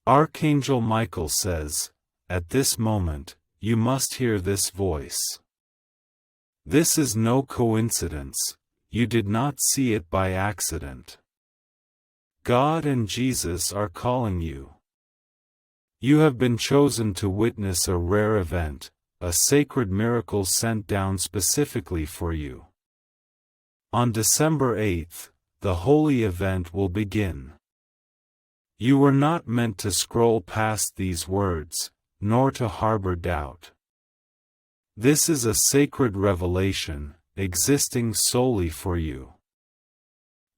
Archangel Michael says, "At this moment, you must hear this voice. This is no coincidence, you did not see it by accident. God and Jesus are calling you. You have been chosen to witness a rare event, a sacred miracle sent down specifically for you. On December 8th, the holy event will begin. You were not meant to scroll past these words, nor to harbor doubt. This is a sacred revelation, existing solely for you.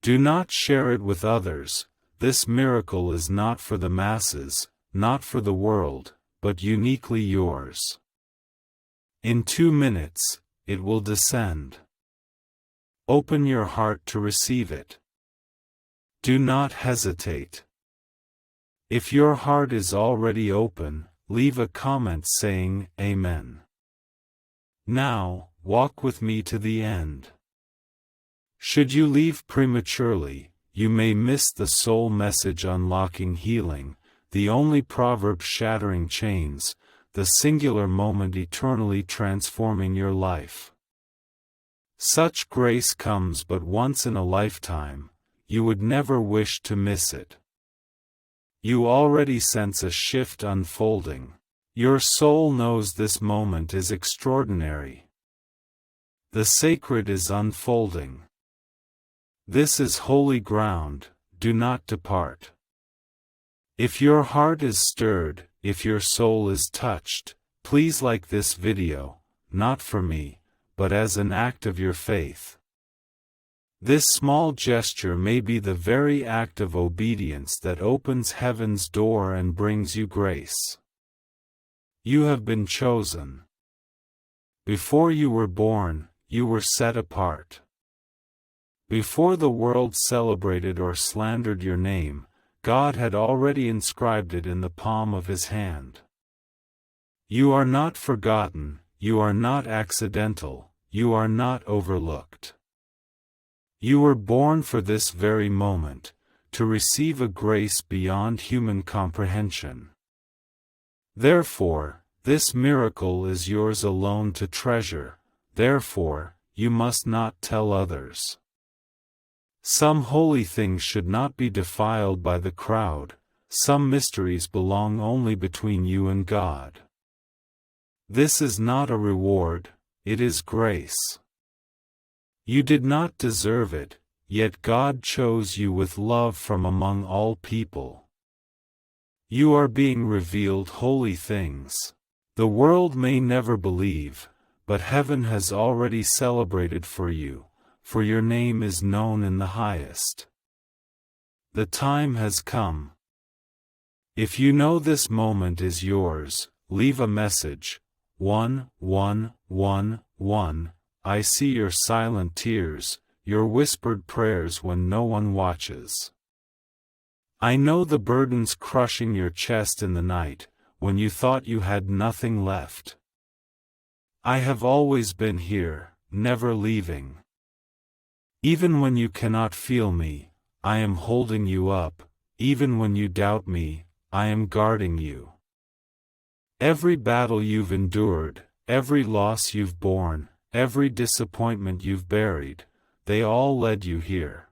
Do not share it with others. This miracle is not for the masses, not for the world, but uniquely yours. In 2 minutes, it will descend. Open your heart to receive it. Do not hesitate. If your heart is already open, leave a comment saying, "Amen." Now, walk with me to the end. Should you leave prematurely, you may miss the soul message unlocking healing, the only proverb shattering chains, the singular moment eternally transforming your life. Such grace comes but once in a lifetime, you would never wish to miss it. You already sense a shift unfolding. Your soul knows this moment is extraordinary. The sacred is unfolding. This is holy ground, do not depart. If your heart is stirred, if your soul is touched, please like this video, not for me, but as an act of your faith. This small gesture may be the very act of obedience that opens heaven's door and brings you grace. You have been chosen. Before you were born, you were set apart. Before the world celebrated or slandered your name, God had already inscribed it in the palm of His hand. You are not forgotten, you are not accidental, you are not overlooked. You were born for this very moment, to receive a grace beyond human comprehension. Therefore, this miracle is yours alone to treasure, therefore, you must not tell others. Some holy things should not be defiled by the crowd, some mysteries belong only between you and God. This is not a reward, it is grace. You did not deserve it, yet God chose you with love from among all people. You are being revealed holy things. The world may never believe, but heaven has already celebrated for you, for your name is known in the highest. The time has come. If you know this moment is yours, leave a message, 1111. I see your silent tears, your whispered prayers when no one watches. I know the burdens crushing your chest in the night, when you thought you had nothing left. I have always been here, never leaving. Even when you cannot feel me, I am holding you up, even when you doubt me, I am guarding you. Every battle you've endured, every loss you've borne, every disappointment you've buried, they all led you here.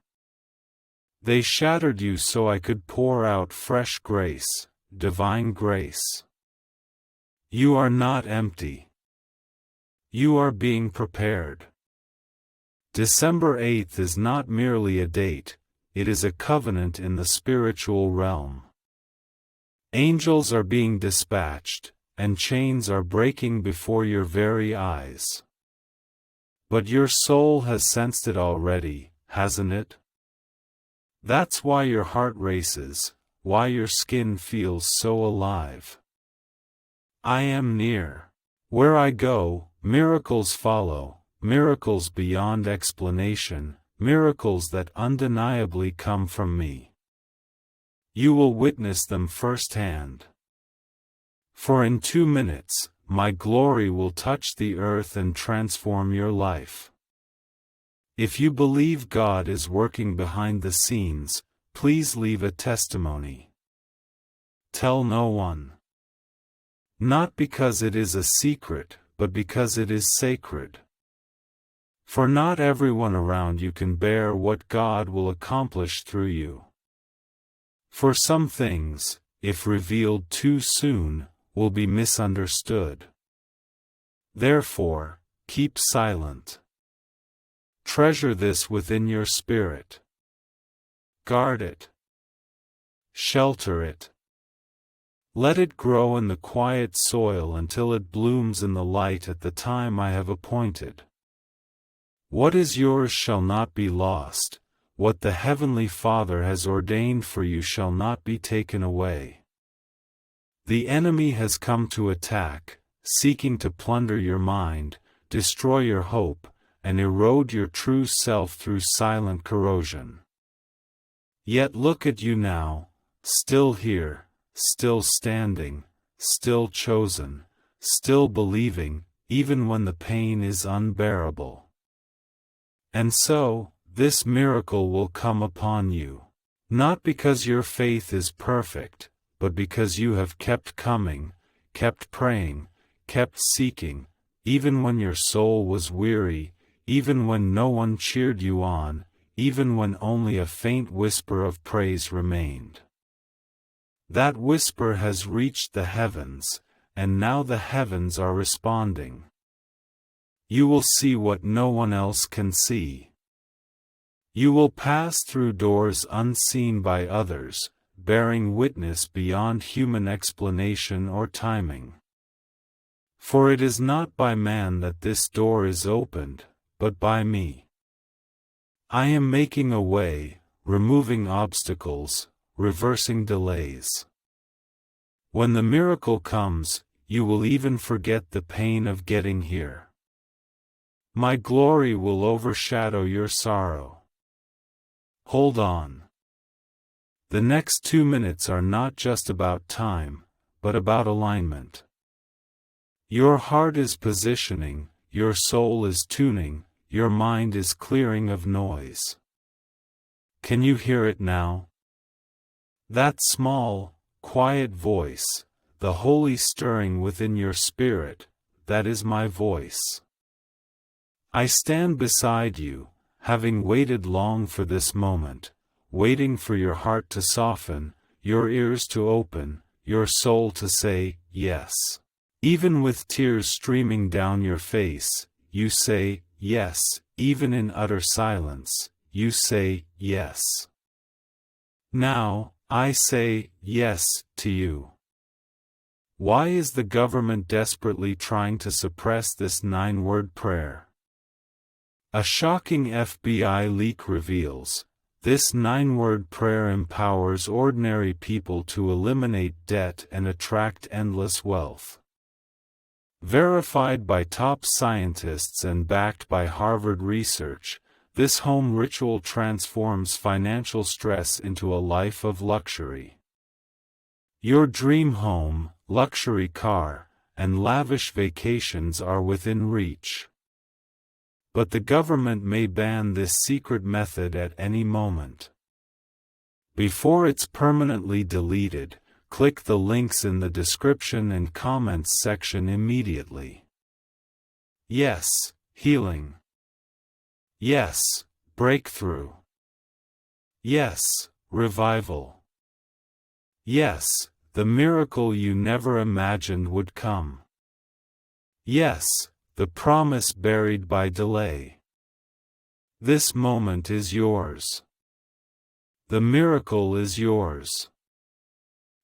They shattered you so I could pour out fresh grace, divine grace. You are not empty. You are being prepared. December 8th is not merely a date, it is a covenant in the spiritual realm. Angels are being dispatched, and chains are breaking before your very eyes. But your soul has sensed it already, hasn't it? That's why your heart races, why your skin feels so alive. I am near. Where I go, miracles follow, miracles beyond explanation, miracles that undeniably come from me. You will witness them firsthand. For in 2 minutes, my glory will touch the earth and transform your life. If you believe God is working behind the scenes, please leave a testimony. Tell no one. Not because it is a secret, but because it is sacred. For not everyone around you can bear what God will accomplish through you. For some things, if revealed too soon, will be misunderstood. Therefore, keep silent. Treasure this within your spirit. Guard it. Shelter it. Let it grow in the quiet soil until it blooms in the light at the time I have appointed. What is yours shall not be lost, what the Heavenly Father has ordained for you shall not be taken away. The enemy has come to attack, seeking to plunder your mind, destroy your hope, and erode your true self through silent corrosion. Yet look at you now, still here, still standing, still chosen, still believing, even when the pain is unbearable. And so, this miracle will come upon you. Not because your faith is perfect, but because you have kept coming, kept praying, kept seeking, even when your soul was weary, even when no one cheered you on, even when only a faint whisper of praise remained. That whisper has reached the heavens, and now the heavens are responding. You will see what no one else can see. You will pass through doors unseen by others, bearing witness beyond human explanation or timing. For it is not by man that this door is opened, but by me. I am making a way, removing obstacles, reversing delays. When the miracle comes, you will even forget the pain of getting here. My glory will overshadow your sorrow. Hold on. The next 2 minutes are not just about time, but about alignment. Your heart is positioning, your soul is tuning, your mind is clearing of noise. Can you hear it now? That small, quiet voice, the holy stirring within your spirit, that is my voice. I stand beside you, having waited long for this moment, waiting for your heart to soften, your ears to open, your soul to say, yes. Even with tears streaming down your face, you say, yes, even in utter silence, you say, yes. Now, I say, yes, to you. Why is the government desperately trying to suppress this 9-word prayer? A shocking FBI leak reveals, this 9-word prayer empowers ordinary people to eliminate debt and attract endless wealth. Verified by top scientists and backed by Harvard research, this home ritual transforms financial stress into a life of luxury. Your dream home, luxury car, and lavish vacations are within reach. But the government may ban this secret method at any moment. Before it's permanently deleted, click the links in the description and comments section immediately. Yes, healing. Yes, breakthrough. Yes, revival. Yes, the miracle you never imagined would come. Yes, the promise buried by delay. This moment is yours. The miracle is yours.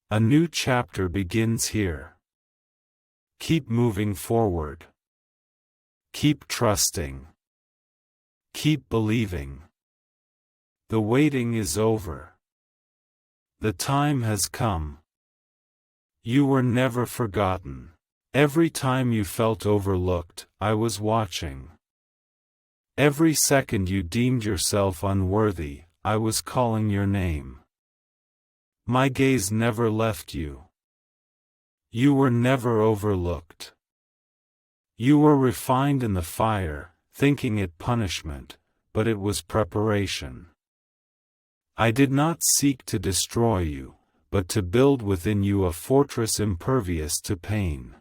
A new chapter begins here. Keep moving forward. Keep trusting. Keep believing. The waiting is over. The time has come. You were never forgotten. Every time you felt overlooked, I was watching. Every second you deemed yourself unworthy, I was calling your name. My gaze never left you. You were never overlooked. You were refined in the fire, thinking it punishment, but it was preparation. I did not seek to destroy you, but to build within you a fortress impervious to pain.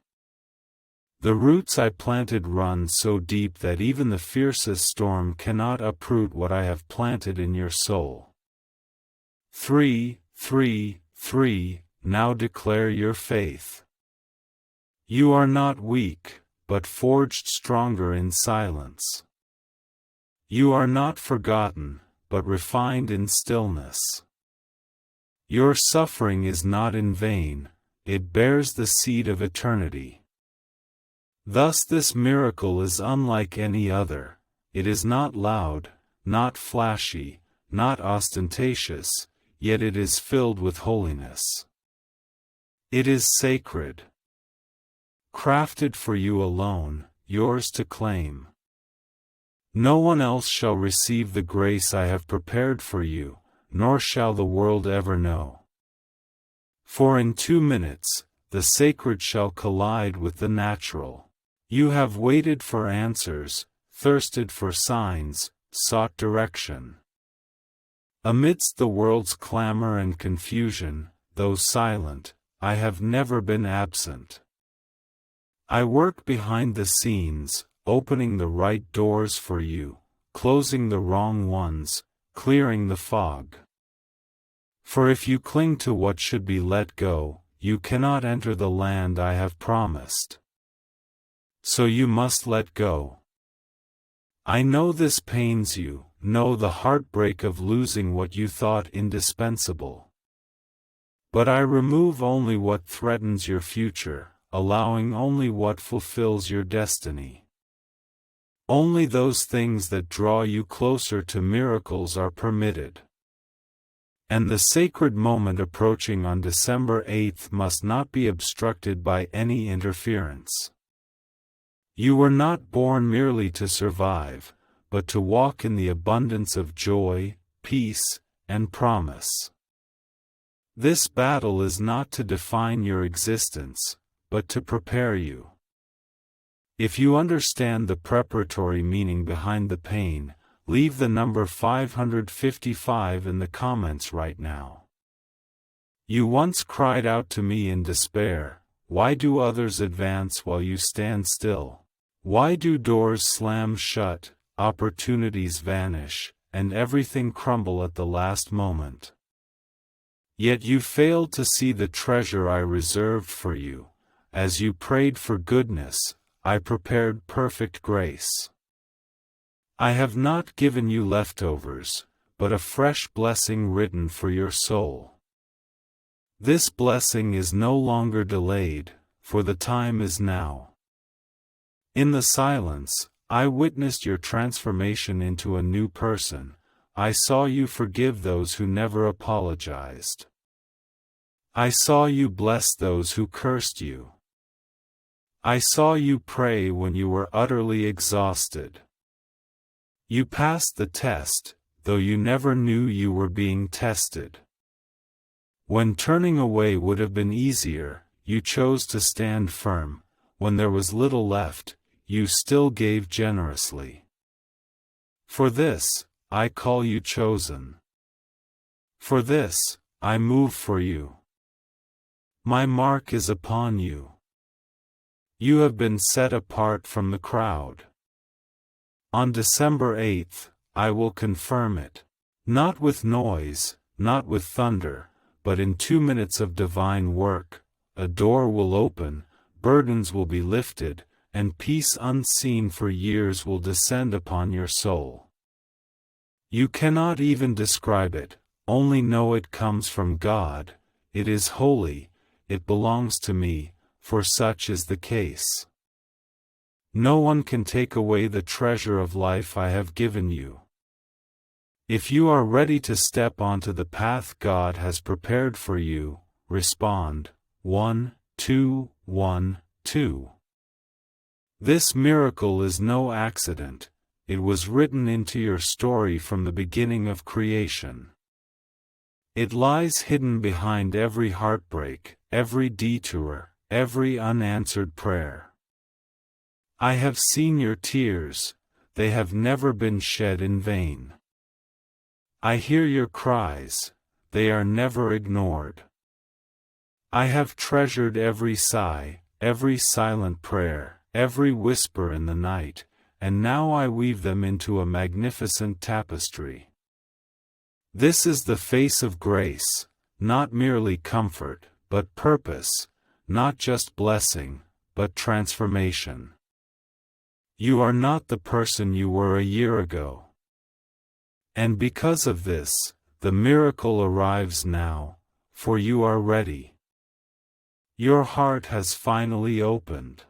The roots I planted run so deep that even the fiercest storm cannot uproot what I have planted in your soul. 3, 3, 3. Now declare your faith. You are not weak, but forged stronger in silence. You are not forgotten, but refined in stillness. Your suffering is not in vain, it bears the seed of eternity. Thus this miracle is unlike any other. It is not loud, not flashy, not ostentatious, yet it is filled with holiness. It is sacred. Crafted for you alone, yours to claim. No one else shall receive the grace I have prepared for you, nor shall the world ever know. For in 2 minutes, the sacred shall collide with the natural. You have waited for answers, thirsted for signs, sought direction. Amidst the world's clamor and confusion, though silent, I have never been absent. I work behind the scenes, opening the right doors for you, closing the wrong ones, clearing the fog. For if you cling to what should be let go, you cannot enter the land I have promised. So you must let go. I know this pains you, know the heartbreak of losing what you thought indispensable. But I remove only what threatens your future, allowing only what fulfills your destiny. Only those things that draw you closer to miracles are permitted. And the sacred moment approaching on December 8th must not be obstructed by any interference. You were not born merely to survive, but to walk in the abundance of joy, peace, and promise. This battle is not to define your existence, but to prepare you. If you understand the preparatory meaning behind the pain, leave the number 555 in the comments right now. You once cried out to me in despair, "Why do others advance while you stand still? Why do doors slam shut, opportunities vanish, and everything crumble at the last moment?" Yet you failed to see the treasure I reserved for you. As you prayed for goodness, I prepared perfect grace. I have not given you leftovers, but a fresh blessing written for your soul. This blessing is no longer delayed, for the time is now. In the silence, I witnessed your transformation into a new person. I saw you forgive those who never apologized. I saw you bless those who cursed you. I saw you pray when you were utterly exhausted. You passed the test, though you never knew you were being tested. When turning away would have been easier, you chose to stand firm. When there was little left, you still gave generously. For this, I call you chosen. For this, I move for you. My mark is upon you. You have been set apart from the crowd. On December 8th, I will confirm it. Not with noise, not with thunder, but in 2 minutes of divine work, a door will open, burdens will be lifted, and peace unseen for years will descend upon your soul. You cannot even describe it, only know it comes from God. It is holy, it belongs to me, for such is the case. No one can take away the treasure of life I have given you. If you are ready to step onto the path God has prepared for you, respond. 1, 2, 1, 2. This miracle is no accident. It was written into your story from the beginning of creation. It lies hidden behind every heartbreak, every detour, every unanswered prayer. I have seen your tears, they have never been shed in vain. I hear your cries, they are never ignored. I have treasured every sigh, every silent prayer, every whisper in the night, and now I weave them into a magnificent tapestry. This is the face of grace, not merely comfort, but purpose, not just blessing, but transformation. You are not the person you were a year ago. And because of this, the miracle arrives now, for you are ready. Your heart has finally opened.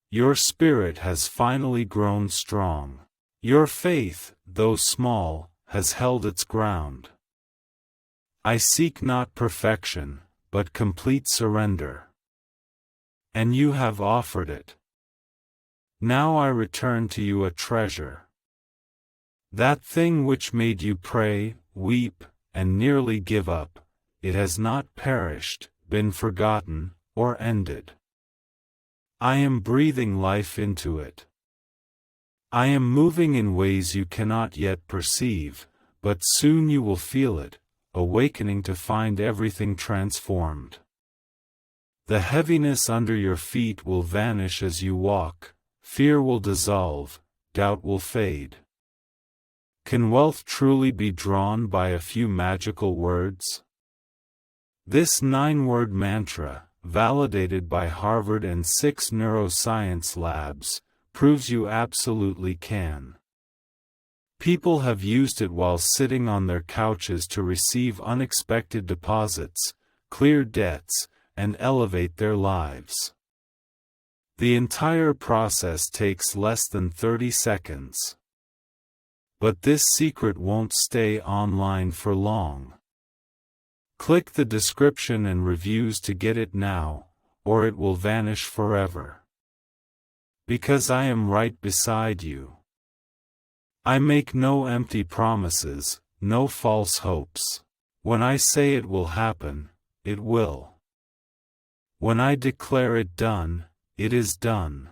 Your spirit has finally grown strong. Your faith, though small, has held its ground. I seek not perfection, but complete surrender. And you have offered it. Now I return to you a treasure. That thing which made you pray, weep, and nearly give up, it has not perished, been forgotten, or ended. I am breathing life into it. I am moving in ways you cannot yet perceive, but soon you will feel it, awakening to find everything transformed. The heaviness under your feet will vanish as you walk, fear will dissolve, doubt will fade. Can wealth truly be drawn by a few magical words? This 9-word mantra, validated by Harvard and 6 neuroscience labs, proves you absolutely can. People have used it while sitting on their couches to receive unexpected deposits, clear debts, and elevate their lives. The entire process takes less than 30 seconds. But this secret won't stay online for long. Click the description and reviews to get it now, or it will vanish forever. Because I am right beside you. I make no empty promises, no false hopes. When I say it will happen, it will. When I declare it done, it is done.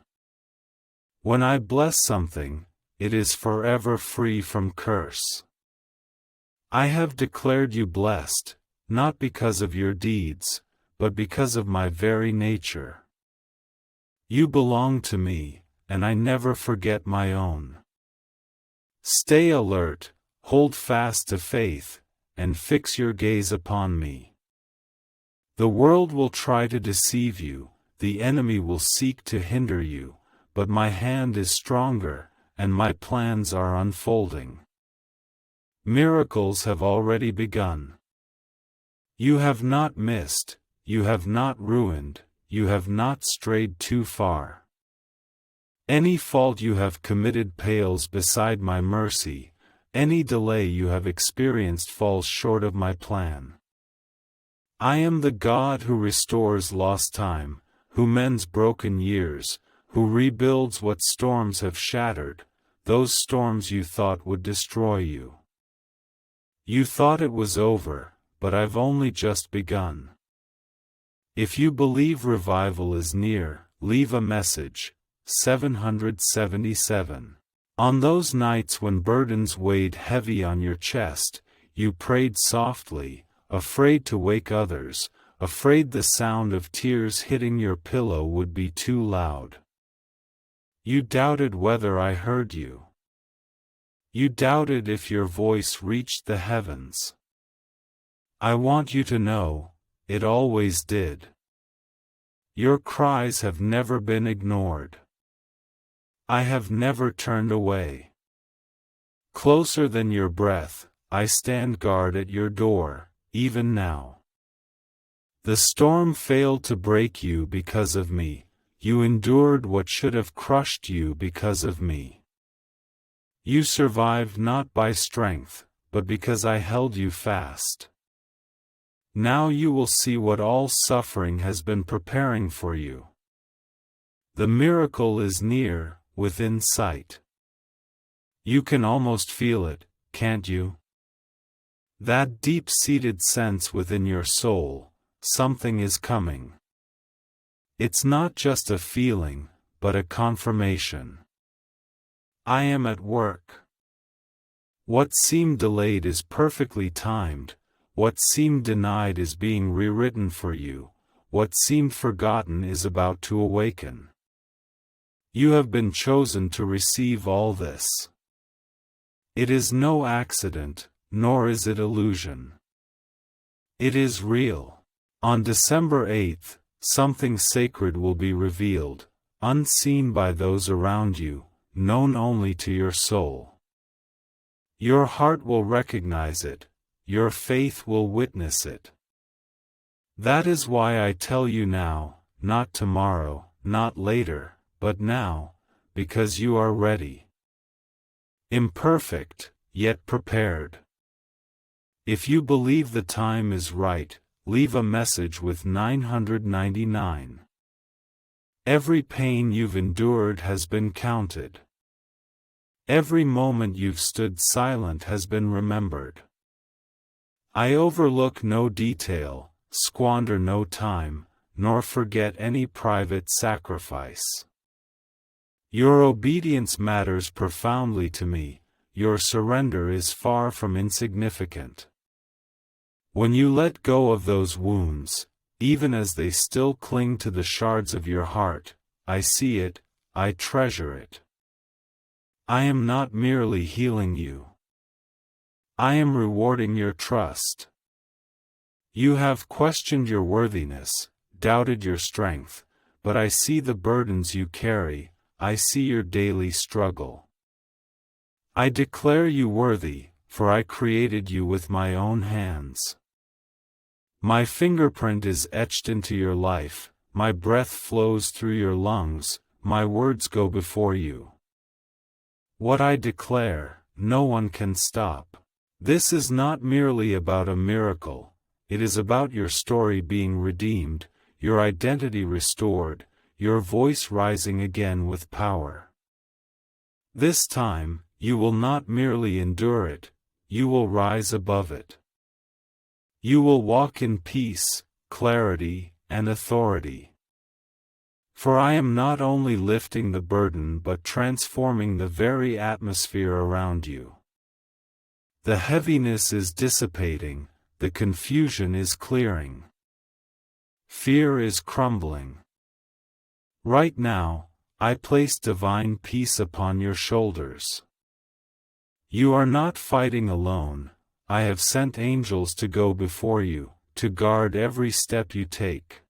When I bless something, it is forever free from curse. I have declared you blessed, not because of your deeds, but because of my very nature. You belong to me, and I never forget my own. Stay alert, hold fast to faith, and fix your gaze upon me. The world will try to deceive you, the enemy will seek to hinder you, but my hand is stronger, and my plans are unfolding. Miracles have already begun. You have not missed, you have not ruined, you have not strayed too far. Any fault you have committed pales beside my mercy, any delay you have experienced falls short of my plan. I am the God who restores lost time, who mends broken years, who rebuilds what storms have shattered, those storms you thought would destroy you. You thought it was over, but I've only just begun. If you believe revival is near, leave a message. 777. On those nights when burdens weighed heavy on your chest, you prayed softly, afraid to wake others, afraid the sound of tears hitting your pillow would be too loud. You doubted whether I heard you. You doubted if your voice reached the heavens. I want you to know, it always did. Your cries have never been ignored. I have never turned away. Closer than your breath, I stand guard at your door, even now. The storm failed to break you because of me, you endured what should have crushed you because of me. You survived not by strength, but because I held you fast. Now you will see what all suffering has been preparing for you. The miracle is near, within sight. You can almost feel it, can't you? That deep-seated sense within your soul, something is coming. It's not just a feeling, but a confirmation. I am at work. What seemed delayed is perfectly timed. What seemed denied is being rewritten for you. What seemed forgotten is about to awaken. You have been chosen to receive all this. It is no accident, nor is it illusion. It is real. On December 8th, something sacred will be revealed, unseen by those around you, known only to your soul. Your heart will recognize it, your faith will witness it. That is why I tell you now, not tomorrow, not later, but now, because you are ready. Imperfect, yet prepared. If you believe the time is right, leave a message with 999. Every pain you've endured has been counted. Every moment you've stood silent has been remembered. I overlook no detail, squander no time, nor forget any private sacrifice. Your obedience matters profoundly to me, your surrender is far from insignificant. When you let go of those wounds, even as they still cling to the shards of your heart, I see it, I treasure it. I am not merely healing you. I am rewarding your trust. You have questioned your worthiness, doubted your strength, but I see the burdens you carry, I see your daily struggle. I declare you worthy, for I created you with my own hands. My fingerprint is etched into your life, my breath flows through your lungs, my words go before you. What I declare, no one can stop. This is not merely about a miracle, it is about your story being redeemed, your identity restored, your voice rising again with power. This time, you will not merely endure it, you will rise above it. You will walk in peace, clarity, and authority. For I am not only lifting the burden but transforming the very atmosphere around you. The heaviness is dissipating, the confusion is clearing. Fear is crumbling. Right now, I place divine peace upon your shoulders. You are not fighting alone, I have sent angels to go before you, to guard every step you take.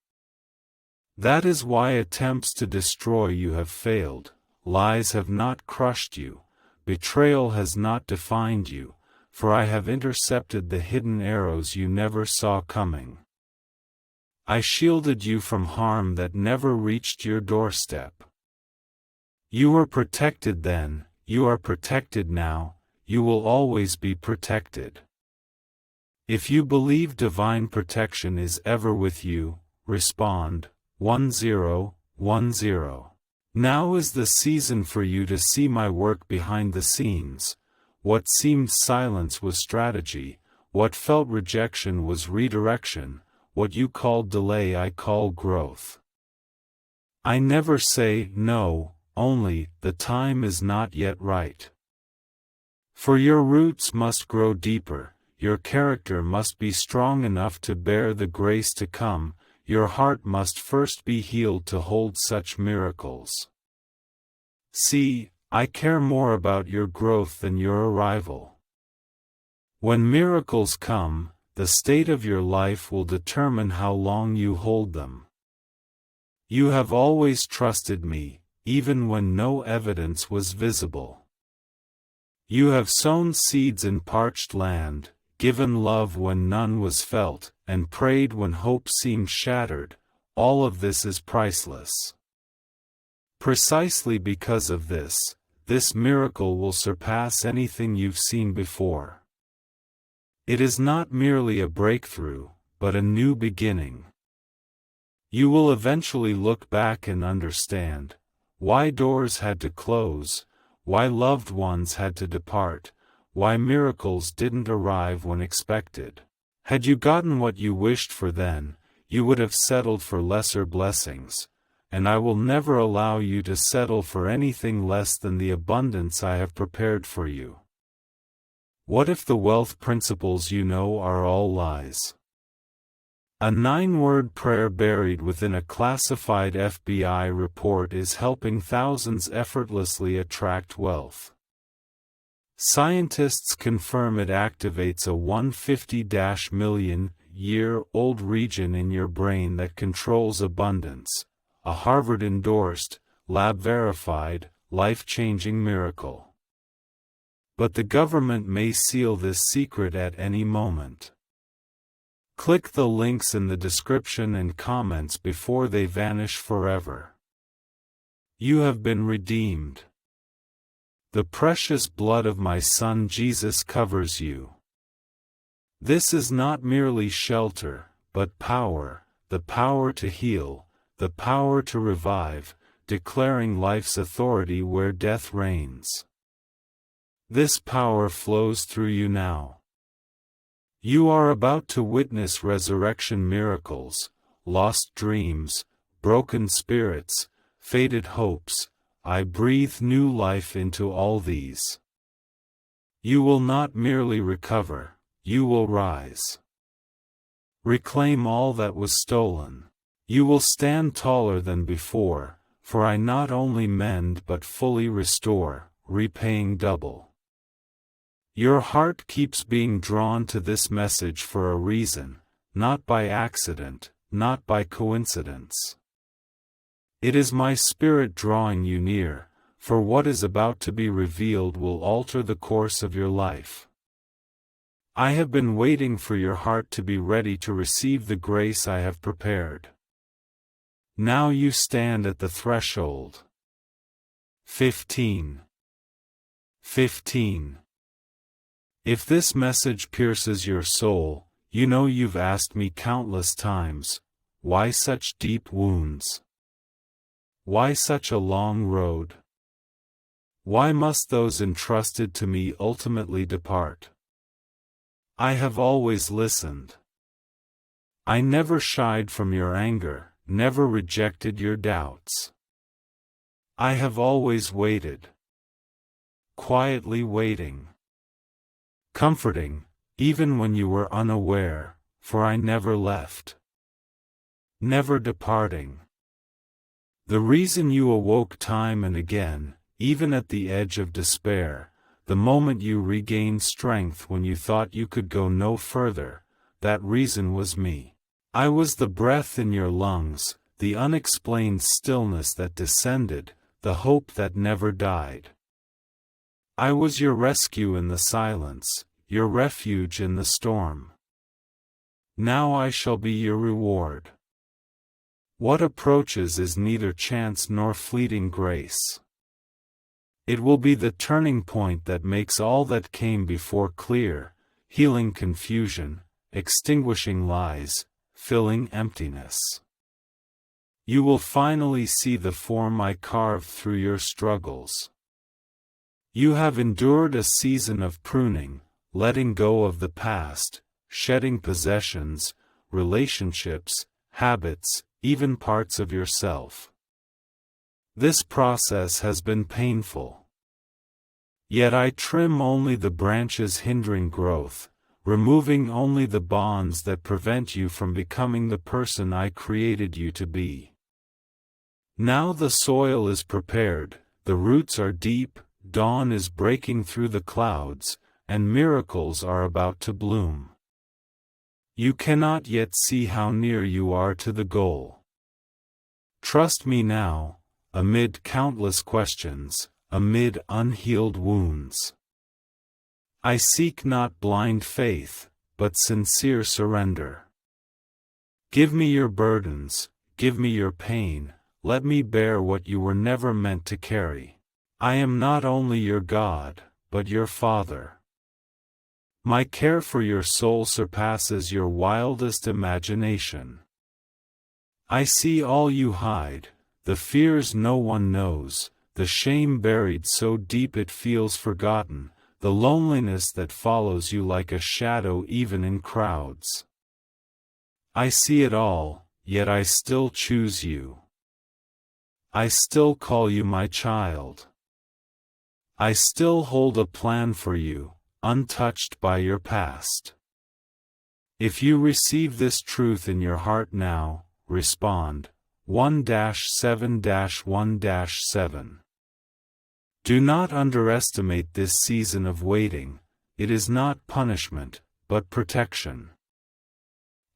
That is why attempts to destroy you have failed, lies have not crushed you, betrayal has not defined you, for I have intercepted the hidden arrows you never saw coming. I shielded you from harm that never reached your doorstep. You were protected then, you are protected now, you will always be protected. If you believe divine protection is ever with you, respond, 1010. Now is the season for you to see my work behind the scenes. What seemed silence was strategy, what felt rejection was redirection, what you called delay I call growth. I never say no, only, the time is not yet right. For your roots must grow deeper, your character must be strong enough to bear the grace to come, your heart must first be healed to hold such miracles. See, I care more about your growth than your arrival. When miracles come, the state of your life will determine how long you hold them. You have always trusted me, even when no evidence was visible. You have sown seeds in parched land, given love when none was felt, and prayed when hope seemed shattered. All of this is priceless. Precisely because of this, this miracle will surpass anything you've seen before. It is not merely a breakthrough, but a new beginning. You will eventually look back and understand why doors had to close, why loved ones had to depart, why miracles didn't arrive when expected. Had you gotten what you wished for then, you would have settled for lesser blessings, and I will never allow you to settle for anything less than the abundance I have prepared for you. What if the wealth principles you know are all lies? A 9-word prayer buried within a classified FBI report is helping thousands effortlessly attract wealth. Scientists confirm it activates a 150-million-year-old region in your brain that controls abundance, a Harvard-endorsed, lab-verified, life-changing miracle. But the government may seal this secret at any moment. Click the links in the description and comments before they vanish forever. You have been redeemed. The precious blood of my Son Jesus covers you. This is not merely shelter, but power, the power to heal, the power to revive, declaring life's authority where death reigns. This power flows through you now. You are about to witness resurrection miracles, lost dreams, broken spirits, faded hopes. I breathe new life into all these. You will not merely recover, you will rise. Reclaim all that was stolen. You will stand taller than before, for I not only mend but fully restore, repaying double. Your heart keeps being drawn to this message for a reason, not by accident, not by coincidence. It is my Spirit drawing you near, for what is about to be revealed will alter the course of your life. I have been waiting for your heart to be ready to receive the grace I have prepared. Now you stand at the threshold. 15. If this message pierces your soul, you know you've asked me countless times, why such deep wounds? Why such a long road? Why must those entrusted to me ultimately depart? I have always listened. I never shied from your anger, never rejected your doubts. I have always waited. Quietly waiting. Comforting, even when you were unaware, for I never left. Never departing. The reason you awoke time and again, even at the edge of despair, the moment you regained strength when you thought you could go no further, that reason was me. I was the breath in your lungs, the unexplained stillness that descended, the hope that never died. I was your rescue in the silence, your refuge in the storm. Now I shall be your reward. What approaches is neither chance nor fleeting grace. It will be the turning point that makes all that came before clear, healing confusion, extinguishing lies, filling emptiness. You will finally see the form I carved through your struggles. You have endured a season of pruning, letting go of the past, shedding possessions, relationships, habits, even parts of yourself. This process has been painful. Yet I trim only the branches hindering growth, removing only the bonds that prevent you from becoming the person I created you to be. Now the soil is prepared, the roots are deep, dawn is breaking through the clouds, and miracles are about to bloom. You cannot yet see how near you are to the goal. Trust me now, amid countless questions, amid unhealed wounds. I seek not blind faith, but sincere surrender. Give me your burdens, give me your pain, let me bear what you were never meant to carry. I am not only your God, but your Father. My care for your soul surpasses your wildest imagination. I see all you hide, the fears no one knows, the shame buried so deep it feels forgotten, the loneliness that follows you like a shadow even in crowds. I see it all, yet I still choose you. I still call you my child. I still hold a plan for you, untouched by your past. If you receive this truth in your heart now, respond. 1-7-1-7. Do not underestimate this season of waiting. It is not punishment, but protection.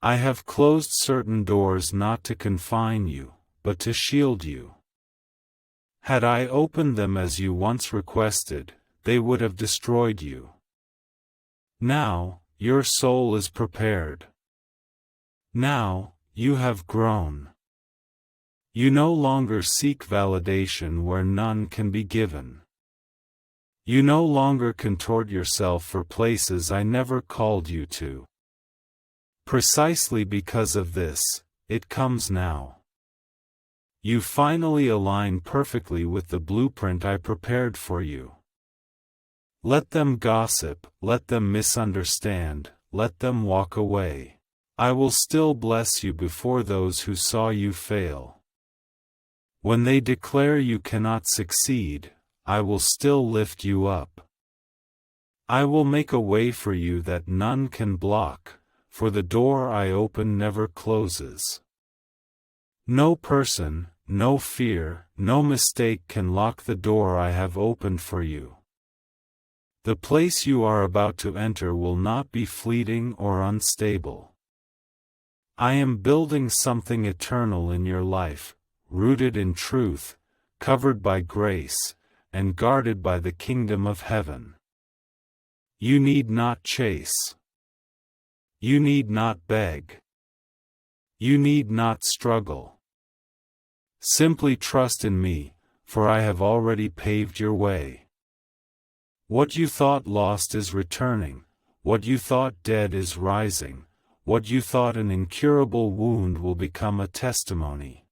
I have closed certain doors not to confine you, but to shield you. Had I opened them as you once requested, they would have destroyed you. Now, your soul is prepared. Now, you have grown. You no longer seek validation where none can be given. You no longer contort yourself for places I never called you to. Precisely because of this, it comes now. You finally align perfectly with the blueprint I prepared for you. Let them gossip, let them misunderstand, let them walk away. I will still bless you before those who saw you fail. When they declare you cannot succeed, I will still lift you up. I will make a way for you that none can block, for the door I open never closes. No person, no fear, no mistake can lock the door I have opened for you. The place you are about to enter will not be fleeting or unstable. I am building something eternal in your life, rooted in truth, covered by grace, and guarded by the kingdom of heaven. You need not chase. You need not beg. You need not struggle. Simply trust in me, for I have already paved your way. What you thought lost is returning, what you thought dead is rising, what you thought an incurable wound will become a testimony.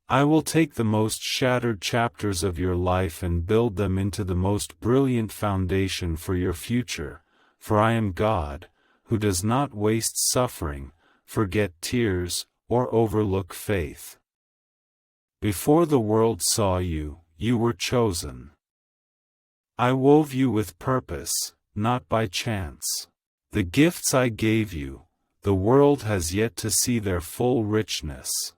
I will take the most shattered chapters of your life and build them into the most brilliant foundation for your future, for I am God, who does not waste suffering, forget tears, or overlook faith. Before the world saw you, you were chosen. I wove you with purpose, not by chance. The gifts I gave you, the world has yet to see their full richness.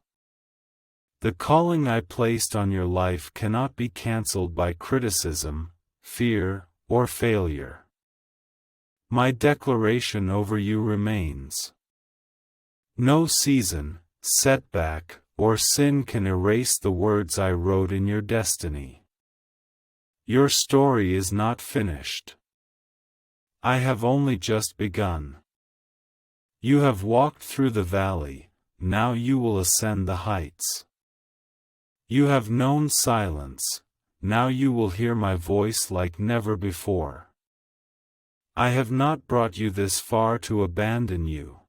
The calling I placed on your life cannot be cancelled by criticism, fear, or failure. My declaration over you remains. No season, setback, or sin can erase the words I wrote in your destiny. Your story is not finished. I have only just begun. You have walked through the valley, now you will ascend the heights. You have known silence, now you will hear my voice like never before. I have not brought you this far to abandon you.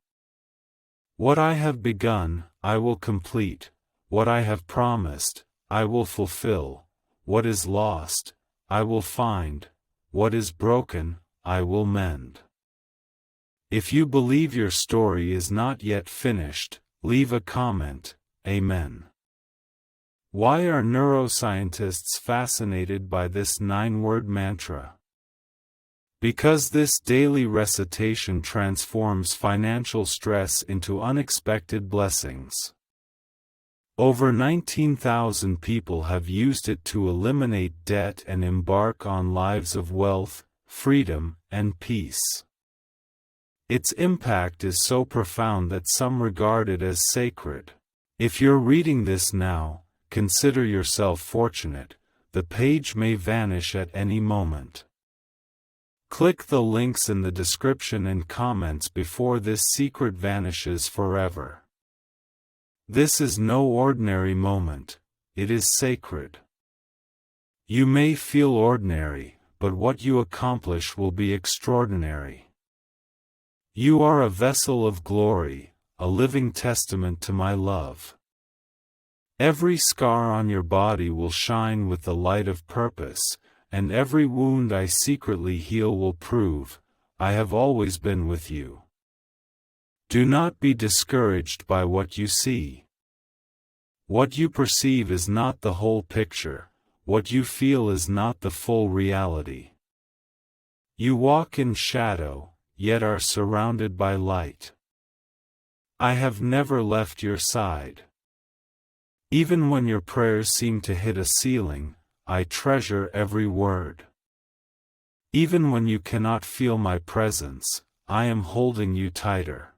What I have begun, I will complete. What I have promised, I will fulfill. What is lost, I will find. What is broken, I will mend. If you believe your story is not yet finished, leave a comment. Amen. Why are neuroscientists fascinated by this 9-word mantra? Because this daily recitation transforms financial stress into unexpected blessings. Over 19,000 people have used it to eliminate debt and embark on lives of wealth, freedom, and peace. Its impact is so profound that some regard it as sacred. If you're reading this now, consider yourself fortunate. The page may vanish at any moment. Click the links in the description and comments before this secret vanishes forever. This is no ordinary moment, it is sacred. You may feel ordinary, but what you accomplish will be extraordinary. You are a vessel of glory, a living testament to my love. Every scar on your body will shine with the light of purpose, and every wound I secretly heal will prove, I have always been with you. Do not be discouraged by what you see. What you perceive is not the whole picture, what you feel is not the full reality. You walk in shadow, yet are surrounded by light. I have never left your side. Even when your prayers seem to hit a ceiling, I treasure every word. Even when you cannot feel my presence, I am holding you tighter.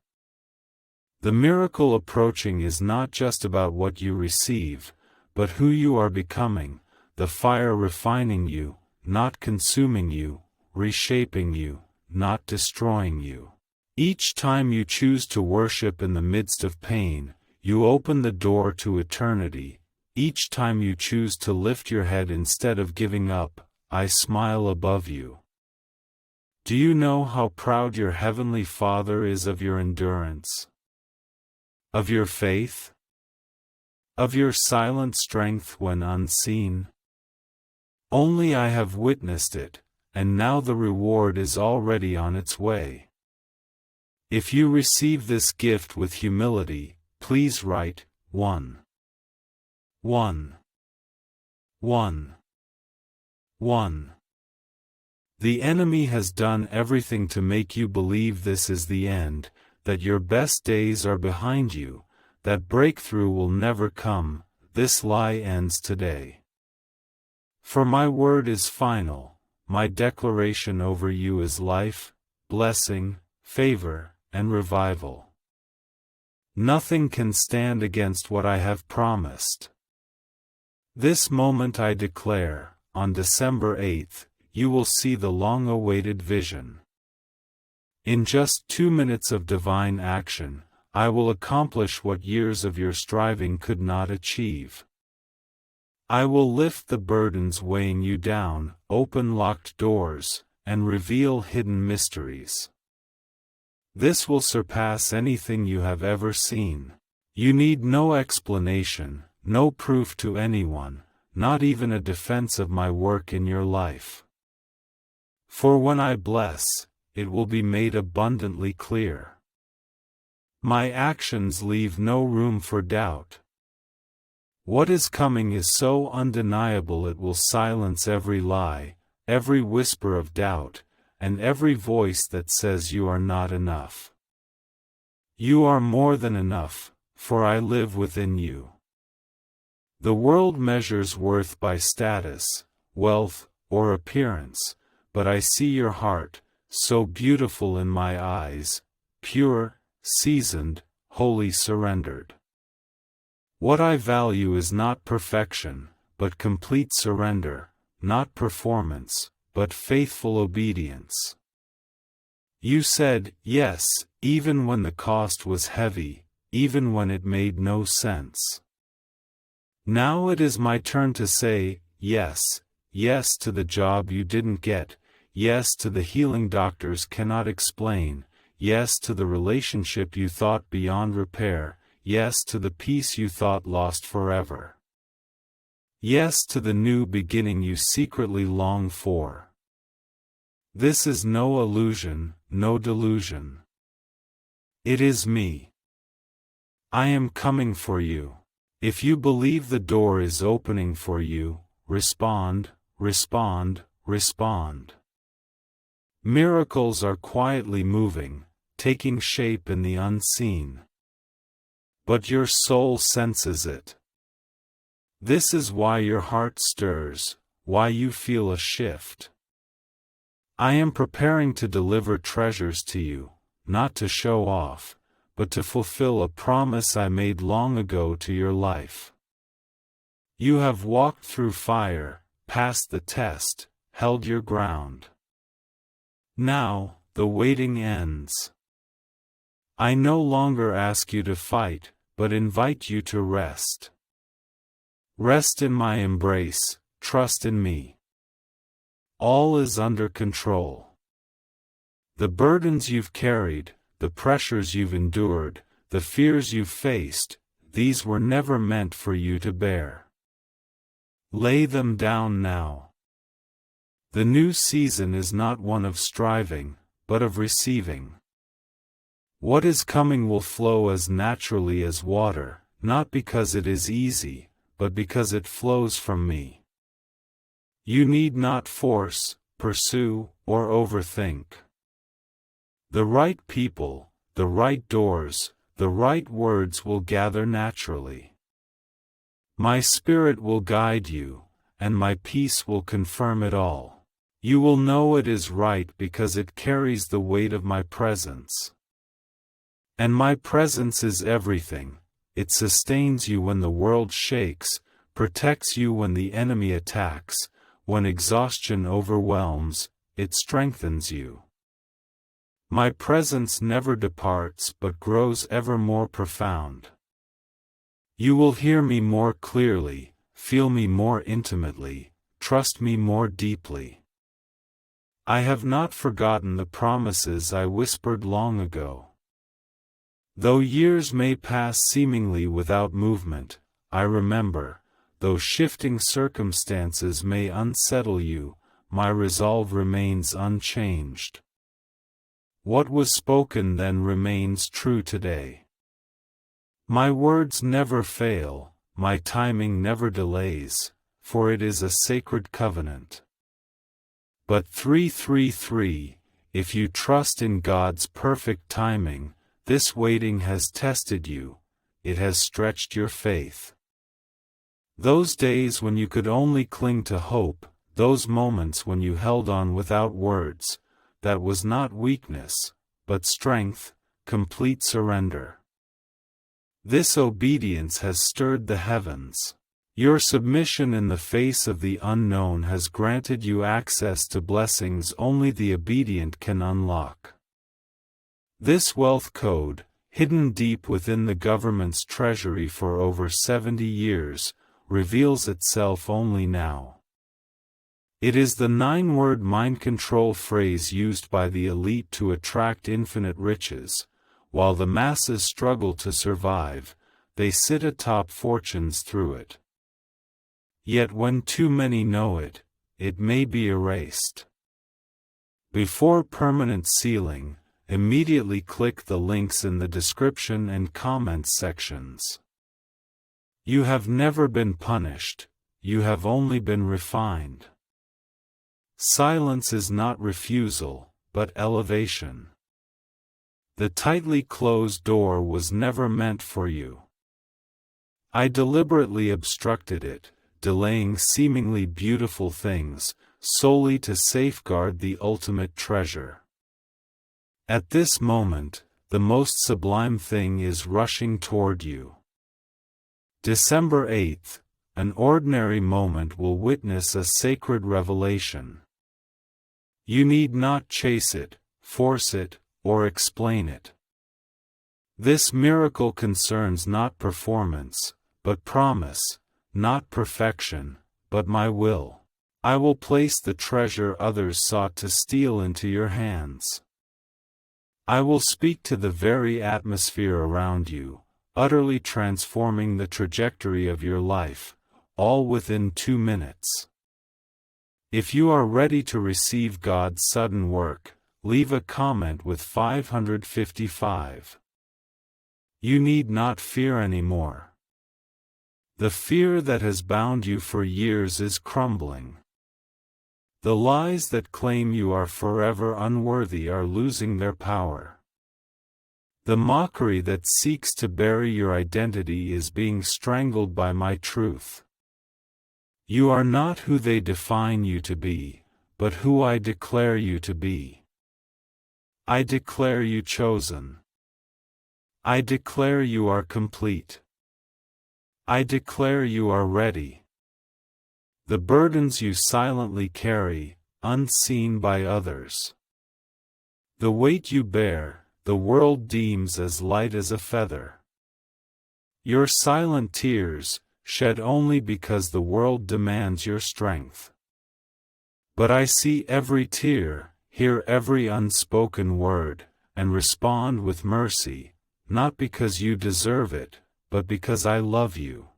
The miracle approaching is not just about what you receive, but who you are becoming, the fire refining you, not consuming you, reshaping you, not destroying you. Each time you choose to worship in the midst of pain, you open the door to eternity. Each time you choose to lift your head instead of giving up, I smile above you. Do you know how proud your Heavenly Father is of your endurance? Of your faith? Of your silent strength when unseen? Only I have witnessed it, and now the reward is already on its way. If you receive this gift with humility, please write 1. 1. 1. 1. The enemy has done everything to make you believe this is the end, that your best days are behind you, that breakthrough will never come. This lie ends today. For my word is final, my declaration over you is life, blessing, favor, and revival. Nothing can stand against what I have promised. This moment I declare, on December 8th, you will see the long-awaited vision. In just 2 minutes of divine action, I will accomplish what years of your striving could not achieve. I will lift the burdens weighing you down, open locked doors, and reveal hidden mysteries. This will surpass anything you have ever seen. You need no explanation, no proof to anyone, not even a defense of my work in your life. For when I bless, it will be made abundantly clear. My actions leave no room for doubt. What is coming is so undeniable it will silence every lie, every whisper of doubt, and every voice that says you are not enough. You are more than enough, for I live within you. The world measures worth by status, wealth, or appearance, but I see your heart, so beautiful in my eyes, pure, seasoned, wholly surrendered. What I value is not perfection, but complete surrender, not performance, but faithful obedience. You said, yes, even when the cost was heavy, even when it made no sense. Now it is my turn to say, yes, yes to the job you didn't get, yes to the healing doctors cannot explain, yes to the relationship you thought beyond repair, yes to the peace you thought lost forever. Yes to the new beginning you secretly long for. This is no illusion, no delusion. It is me. I am coming for you. If you believe the door is opening for you, respond, respond, respond. Miracles are quietly moving, taking shape in the unseen. But your soul senses it. This is why your heart stirs, why you feel a shift. I am preparing to deliver treasures to you, not to show off, but to fulfill a promise I made long ago to your life. You have walked through fire, passed the test, held your ground. Now, the waiting ends. I no longer ask you to fight, but invite you to rest. Rest in my embrace, trust in me. All is under control. The burdens you've carried, the pressures you've endured, the fears you've faced, these were never meant for you to bear. Lay them down now. The new season is not one of striving, but of receiving. What is coming will flow as naturally as water, not because it is easy, but because it flows from me. You need not force, pursue, or overthink. The right people, the right doors, the right words will gather naturally. My Spirit will guide you, and my peace will confirm it all. You will know it is right because it carries the weight of my presence. And my presence is everything. It sustains you when the world shakes, protects you when the enemy attacks, when exhaustion overwhelms, it strengthens you. My presence never departs but grows ever more profound. You will hear me more clearly, feel me more intimately, trust me more deeply. I have not forgotten the promises I whispered long ago. Though years may pass seemingly without movement, I remember, though shifting circumstances may unsettle you, my resolve remains unchanged. What was spoken then remains true today. My words never fail, my timing never delays, for it is a sacred covenant. But 333, if you trust in God's perfect timing, this waiting has tested you, it has stretched your faith. Those days when you could only cling to hope, those moments when you held on without words, that was not weakness, but strength, complete surrender. This obedience has stirred the heavens. Your submission in the face of the unknown has granted you access to blessings only the obedient can unlock. This wealth code, hidden deep within the government's treasury for over 70 years, reveals itself only now. It is the 9-word mind control phrase used by the elite to attract infinite riches. While the masses struggle to survive, they sit atop fortunes through it. Yet when too many know it, it may be erased. Before permanent sealing, immediately click the links in the description and comments sections. You have never been punished, you have only been refined. Silence is not refusal, but elevation. The tightly closed door was never meant for you. I deliberately obstructed it, delaying seemingly beautiful things, solely to safeguard the ultimate treasure. At this moment, the most sublime thing is rushing toward you. December 8th, an ordinary moment will witness a sacred revelation. You need not chase it, force it, or explain it. This miracle concerns not performance, but promise, not perfection, but my will. I will place the treasure others sought to steal into your hands. I will speak to the very atmosphere around you, utterly transforming the trajectory of your life, all within 2 minutes. If you are ready to receive God's sudden work, leave a comment with 555. You need not fear anymore. The fear that has bound you for years is crumbling. The lies that claim you are forever unworthy are losing their power. The mockery that seeks to bury your identity is being strangled by my truth. You are not who they define you to be, but who I declare you to be. I declare you chosen. I declare you are complete. I declare you are ready. The burdens you silently carry, unseen by others. The weight you bear, the world deems as light as a feather. Your silent tears, shed only because the world demands your strength. But I see every tear, hear every unspoken word, and respond with mercy, not because you deserve it, but because I love you.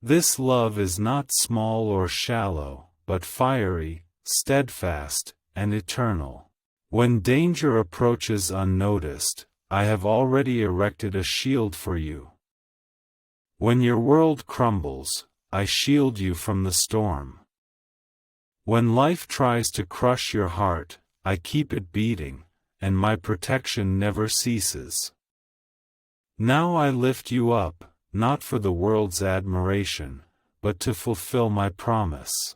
This love is not small or shallow, but fiery, steadfast, and eternal. When danger approaches unnoticed, I have already erected a shield for you. When your world crumbles, I shield you from the storm. When life tries to crush your heart, I keep it beating, and my protection never ceases. Now I lift you up, not for the world's admiration, but to fulfill my promise.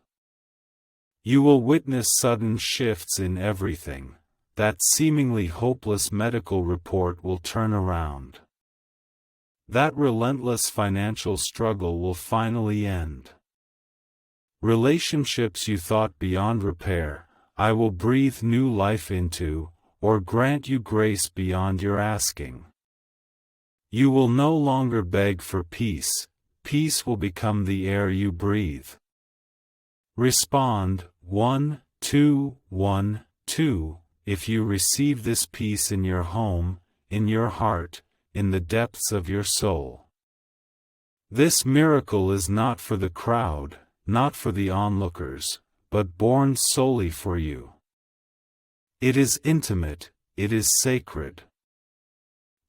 You will witness sudden shifts in everything. That seemingly hopeless medical report will turn around. That relentless financial struggle will finally end. Relationships you thought beyond repair, I will breathe new life into, or grant you grace beyond your asking. You will no longer beg for peace, peace will become the air you breathe. Respond, 1, 2, 1, 2, if you receive this peace in your home, in your heart, in the depths of your soul. This miracle is not for the crowd, not for the onlookers, but born solely for you. It is intimate, it is sacred.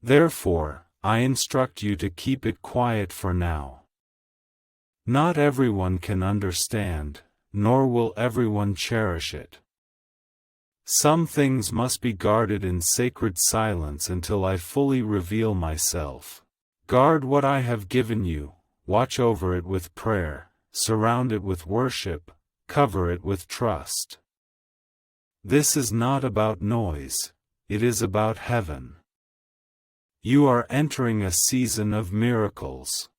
Therefore, I instruct you to keep it quiet for now. Not everyone can understand, nor will everyone cherish it. Some things must be guarded in sacred silence until I fully reveal myself. Guard what I have given you, watch over it with prayer, surround it with worship, cover it with trust. This is not about noise, it is about heaven. You are entering a season of miracles.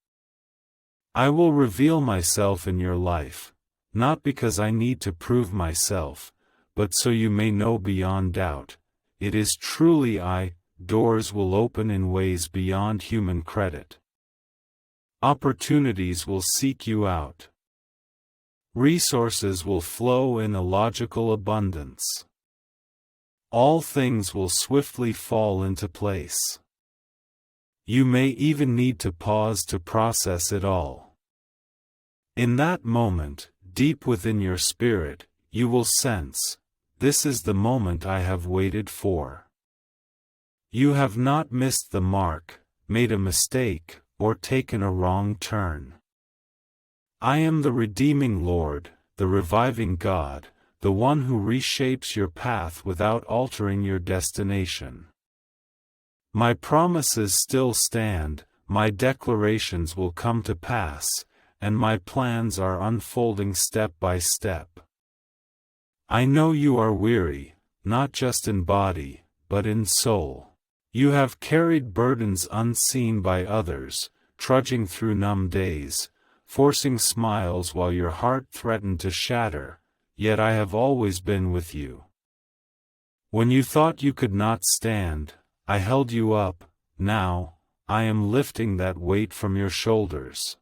I will reveal myself in your life, not because I need to prove myself, but so you may know beyond doubt, it is truly I. Doors will open in ways beyond human credit. Opportunities will seek you out. Resources will flow in a logical abundance. All things will swiftly fall into place. You may even need to pause to process it all. In that moment, deep within your spirit, you will sense, this is the moment I have waited for. You have not missed the mark, made a mistake, or taken a wrong turn. I am the redeeming Lord, the reviving God, the one who reshapes your path without altering your destination. My promises still stand, my declarations will come to pass, and my plans are unfolding step by step. I know you are weary, not just in body, but in soul. You have carried burdens unseen by others, trudging through numb days, forcing smiles while your heart threatened to shatter, yet I have always been with you. When you thought you could not stand, I held you up. Now, I am lifting that weight from your shoulders.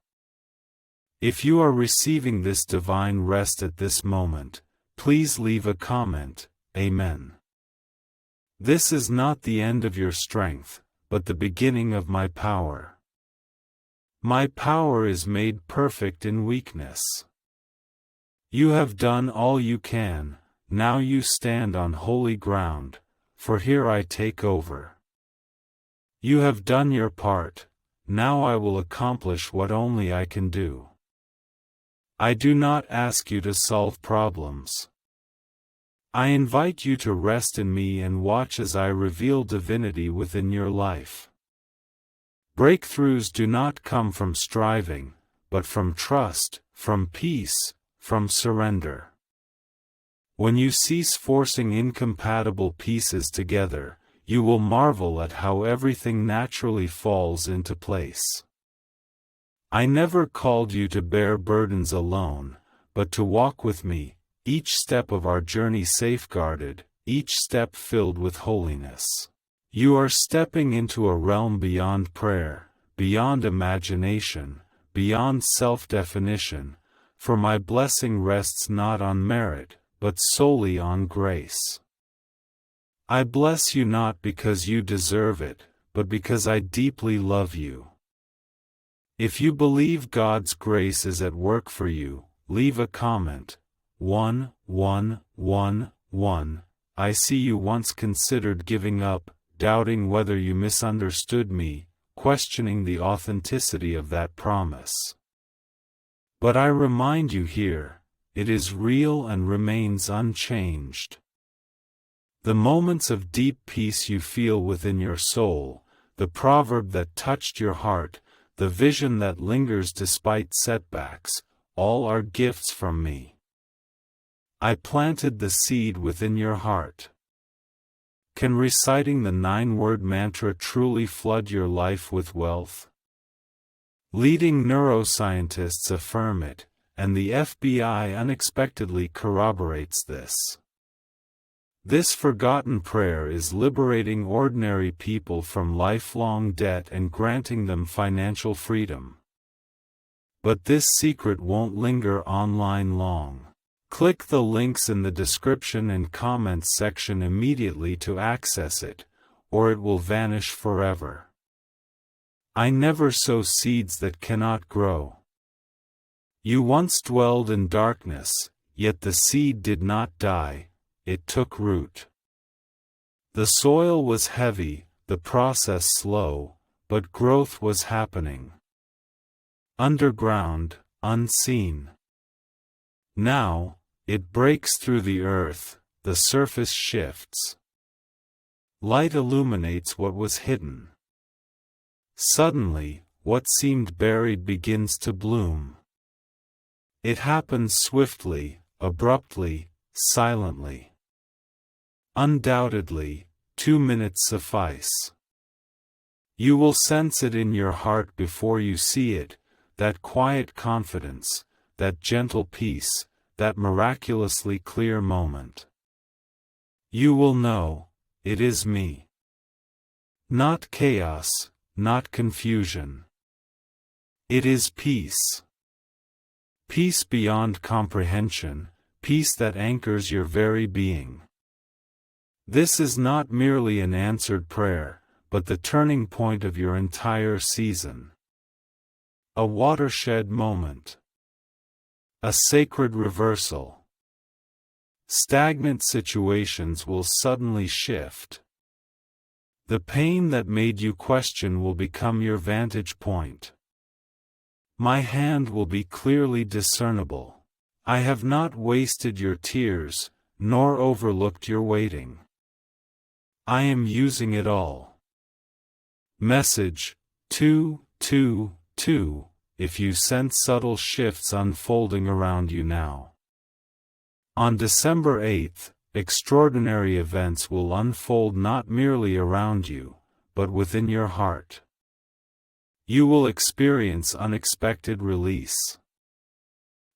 If you are receiving this divine rest at this moment, please leave a comment, Amen. This is not the end of your strength, but the beginning of my power. My power is made perfect in weakness. You have done all you can, now you stand on holy ground, for here I take over. You have done your part, now I will accomplish what only I can do. I do not ask you to solve problems. I invite you to rest in me and watch as I reveal divinity within your life. Breakthroughs do not come from striving, but from trust, from peace, from surrender. When you cease forcing incompatible pieces together, you will marvel at how everything naturally falls into place. I never called you to bear burdens alone, but to walk with me, each step of our journey safeguarded, each step filled with holiness. You are stepping into a realm beyond prayer, beyond imagination, beyond self-definition, for my blessing rests not on merit, but solely on grace. I bless you not because you deserve it, but because I deeply love you. If you believe God's grace is at work for you, leave a comment. 1, 1, 1, 1. I see you once considered giving up, doubting whether you misunderstood me, questioning the authenticity of that promise. But I remind you here, it is real and remains unchanged. The moments of deep peace you feel within your soul, the proverb that touched your heart, the vision that lingers despite setbacks, all are gifts from me. I planted the seed within your heart. Can reciting the 9-word mantra truly flood your life with wealth? Leading neuroscientists affirm it, and the FBI unexpectedly corroborates this. This forgotten prayer is liberating ordinary people from lifelong debt and granting them financial freedom. But this secret won't linger online long. Click the links in the description and comments section immediately to access it, or it will vanish forever. I never sow seeds that cannot grow. You once dwelled in darkness, yet the seed did not die, it took root. The soil was heavy, the process slow, but growth was happening. Underground, unseen. Now, it breaks through the earth, the surface shifts. Light illuminates what was hidden. Suddenly, what seemed buried begins to bloom. It happens swiftly, abruptly, silently. Undoubtedly, 2 minutes suffice. You will sense it in your heart before you see it, that quiet confidence, that gentle peace, that miraculously clear moment. You will know, it is me. Not chaos, not confusion. It is peace. Peace beyond comprehension, peace that anchors your very being. This is not merely an answered prayer, but the turning point of your entire season. A watershed moment. A sacred reversal. Stagnant situations will suddenly shift. The pain that made you question will become your vantage point. My hand will be clearly discernible. I have not wasted your tears, nor overlooked your waiting. I am using it all. Message 222. If you sense subtle shifts unfolding around you now. On December 8th, extraordinary events will unfold not merely around you, but within your heart. You will experience unexpected release.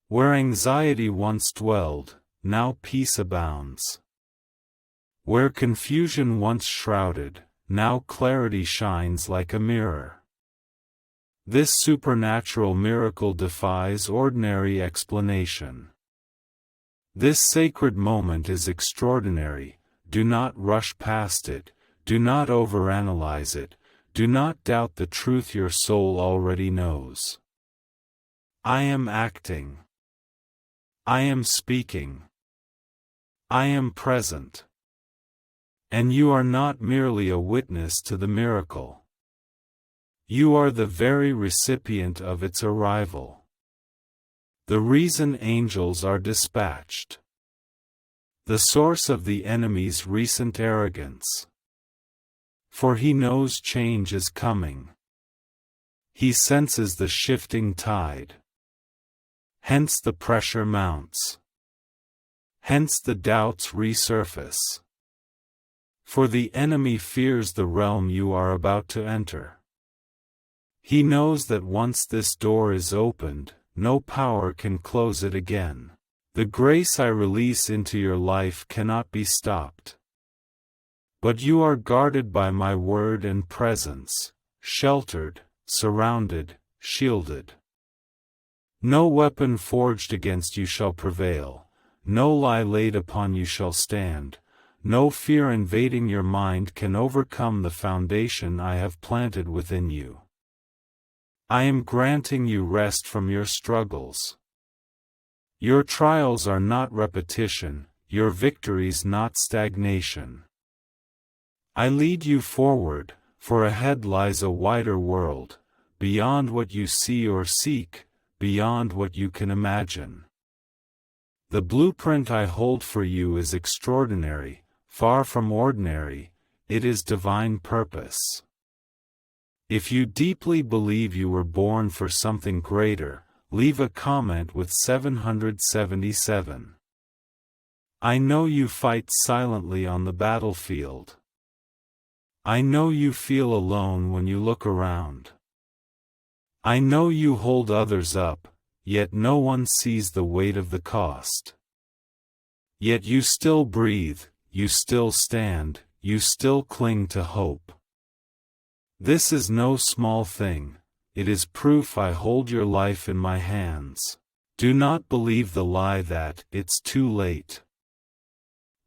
Where anxiety once dwelled, now peace abounds. Where confusion once shrouded, now clarity shines like a mirror. This supernatural miracle defies ordinary explanation. This sacred moment is extraordinary. Do not rush past it, do not overanalyze it, do not doubt the truth your soul already knows. I am acting. I am speaking. I am present. And you are not merely a witness to the miracle. You are the very recipient of its arrival. The reason angels are dispatched. The source of the enemy's recent arrogance. For he knows change is coming. He senses the shifting tide. Hence the pressure mounts. Hence the doubts resurface. For the enemy fears the realm you are about to enter. He knows that once this door is opened, no power can close it again. The grace I release into your life cannot be stopped. But you are guarded by my word and presence, sheltered, surrounded, shielded. No weapon forged against you shall prevail, no lie laid upon you shall stand. No fear invading your mind can overcome the foundation I have planted within you. I am granting you rest from your struggles. Your trials are not repetition, your victories not stagnation. I lead you forward, for ahead lies a wider world, beyond what you see or seek, beyond what you can imagine. The blueprint I hold for you is extraordinary, far from ordinary, it is divine purpose. If you deeply believe you were born for something greater, leave a comment with 777. I know you fight silently on the battlefield. I know you feel alone when you look around. I know you hold others up, yet no one sees the weight of the cost. Yet you still breathe, you still stand, you still cling to hope. This is no small thing, it is proof I hold your life in my hands. Do not believe the lie that it's too late.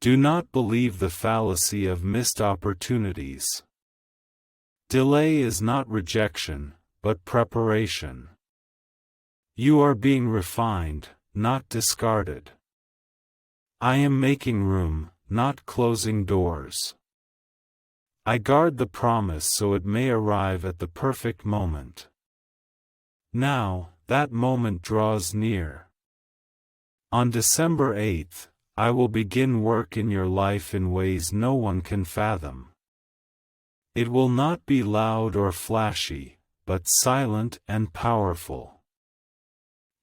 Do not believe the fallacy of missed opportunities. Delay is not rejection, but preparation. You are being refined, not discarded. I am making room, not closing doors. I guard the promise so it may arrive at the perfect moment. Now, that moment draws near. On December 8th, I will begin work in your life in ways no one can fathom. It will not be loud or flashy, but silent and powerful.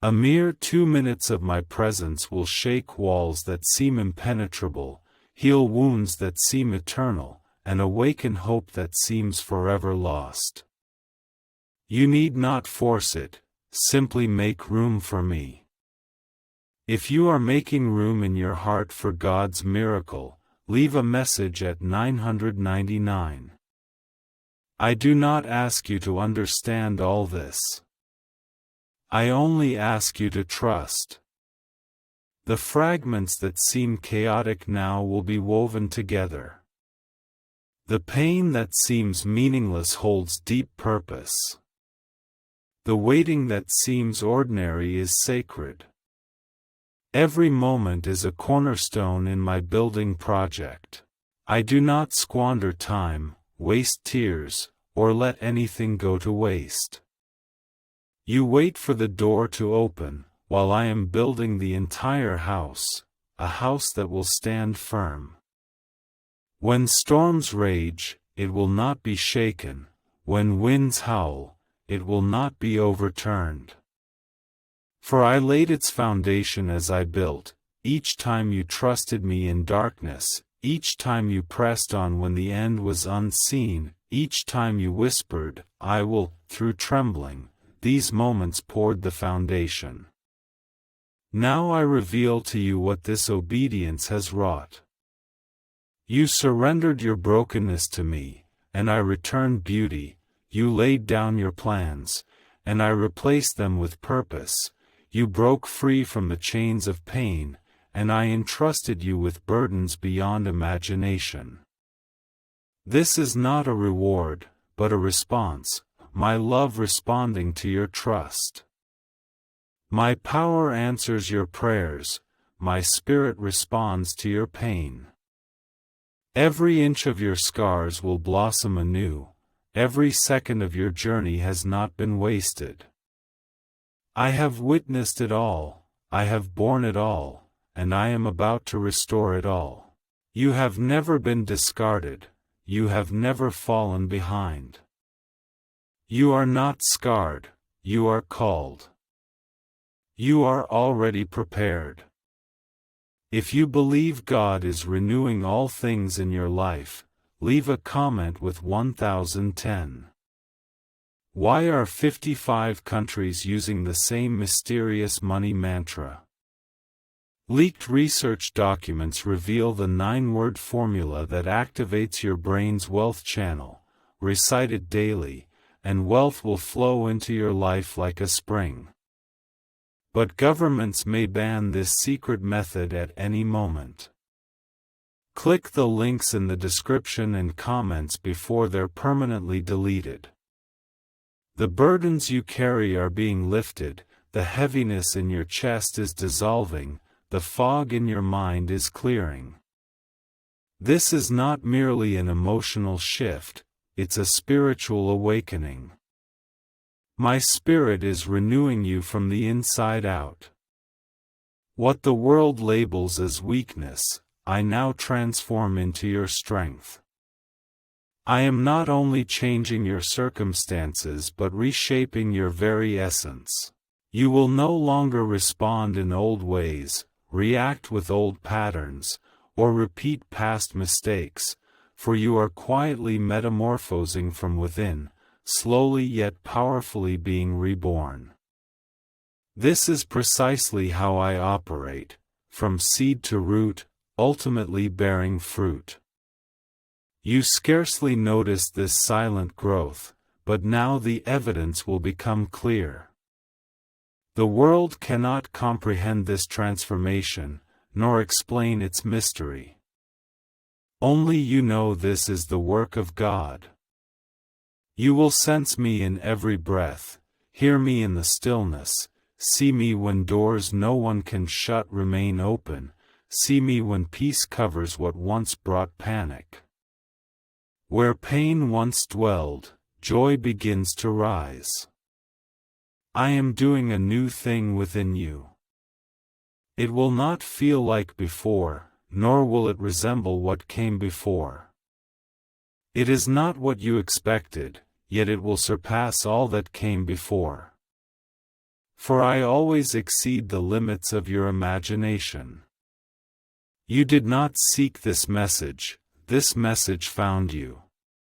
A mere 2 minutes of my presence will shake walls that seem impenetrable, heal wounds that seem eternal, and awaken hope that seems forever lost. You need not force it, simply make room for me. If you are making room in your heart for God's miracle, leave a message at 999. I do not ask you to understand all this. I only ask you to trust. The fragments that seem chaotic now will be woven together. The pain that seems meaningless holds deep purpose. The waiting that seems ordinary is sacred. Every moment is a cornerstone in my building project. I do not squander time, waste tears, or let anything go to waste. You wait for the door to open, while I am building the entire house, a house that will stand firm. When storms rage, it will not be shaken. When winds howl, it will not be overturned. For I laid its foundation as I built, each time you trusted me in darkness, each time you pressed on when the end was unseen, each time you whispered, I will, through trembling, these moments poured the foundation. Now I reveal to you what this obedience has wrought. You surrendered your brokenness to me, and I returned beauty. You laid down your plans, and I replaced them with purpose. You broke free from the chains of pain, and I entrusted you with burdens beyond imagination. This is not a reward, but a response, my love responding to your trust. My power answers your prayers, my spirit responds to your pain. Every inch of your scars will blossom anew, every second of your journey has not been wasted. I have witnessed it all, I have borne it all, and I am about to restore it all. You have never been discarded, you have never fallen behind. You are not scarred, you are called. You are already prepared. If you believe God is renewing all things in your life, leave a comment with 1010. Why are 55 countries using the same mysterious money mantra? Leaked research documents reveal the 9-word formula that activates your brain's wealth channel. Recite it daily, and wealth will flow into your life like a spring. But governments may ban this secret method at any moment. Click the links in the description and comments before they're permanently deleted. The burdens you carry are being lifted, the heaviness in your chest is dissolving, the fog in your mind is clearing. This is not merely an emotional shift, it's a spiritual awakening. My spirit is renewing you from the inside out. What the world labels as weakness, I now transform into your strength. I am not only changing your circumstances but reshaping your very essence. You will no longer respond in old ways, react with old patterns, or repeat past mistakes, for you are quietly metamorphosing from within, slowly yet powerfully being reborn. This is precisely how I operate, from seed to root, ultimately bearing fruit. You scarcely notice this silent growth, but now the evidence will become clear. The world cannot comprehend this transformation, nor explain its mystery. Only you know this is the work of God. You will sense me in every breath, hear me in the stillness, see me when doors no one can shut remain open, see me when peace covers what once brought panic. Where pain once dwelled, joy begins to rise. I am doing a new thing within you. It will not feel like before, nor will it resemble what came before. It is not what you expected, yet it will surpass all that came before. For I always exceed the limits of your imagination. You did not seek this message found you.